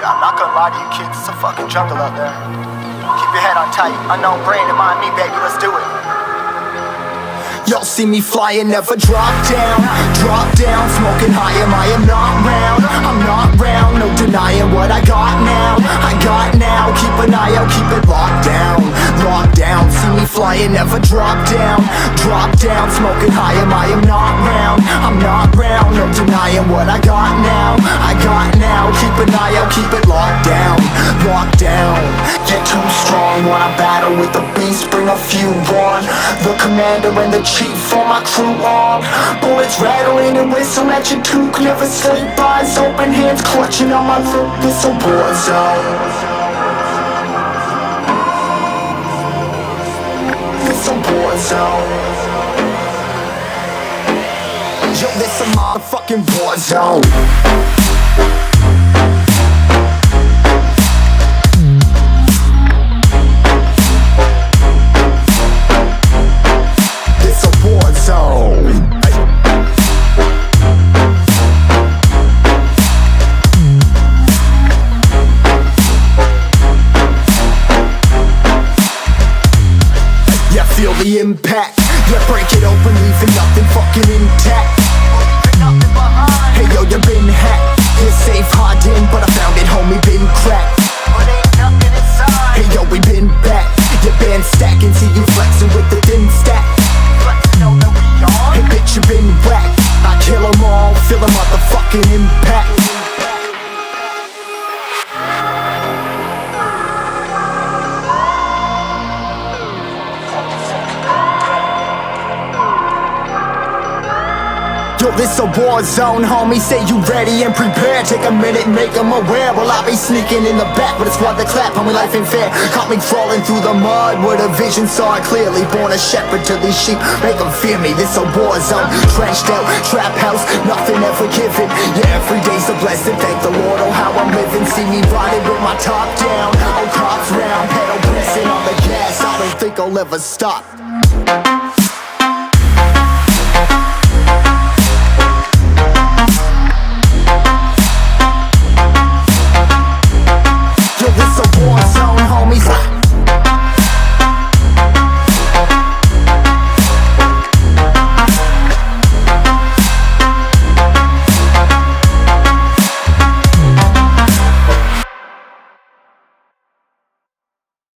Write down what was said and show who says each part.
Speaker 1: I'm not gonna lie to you kids, it's a fucking jungle out there. Keep your head on tight, unknown brain and mind me, baby, let's do it. Y'all see me flying, never drop down, smoking high, I am not round, I'm not round, no denying what I got now, keep an eye out, keep it locked down, see me flying, never drop down, smoking high, I am not round, I'm not round, no denying what I got now, keep an eye out, keep it locked down, get too strong when I battle with the beast, bring a few on, the commander and the chief for my crew on. Bullets rattling and whistle at your toque. Never sleep, eyes open, hands clutching on my loot. This a war zone. This a war zone. Yo, this a motherfucking war zone. Feel the impact, yeah, break it open, leaving nothing fucking intact. Hey yo, you been hacked, you're safe hardened, but I found it, homie, been cracked. Hey yo, we been back, your band stacking, see you flexing with the thin stack. Hey bitch, you been whacked, I kill them all, feel the motherfucking impact. Yo, this a war zone, homie, say you ready and prepared. Take a minute and make them aware. Well, I be sneaking in the back, but it's what the clap, homie, life ain't fair. Caught me crawling through the mud with a vision, saw it clearly. Born a shepherd to these sheep, make them fear me. This a war zone, trenched out, trap house, nothing ever given. Yeah, every day's a blessing, thank the Lord, oh how I'm living. See me riding with my top down, oh cops round, pedal pressing on the gas. I don't think I'll ever stop.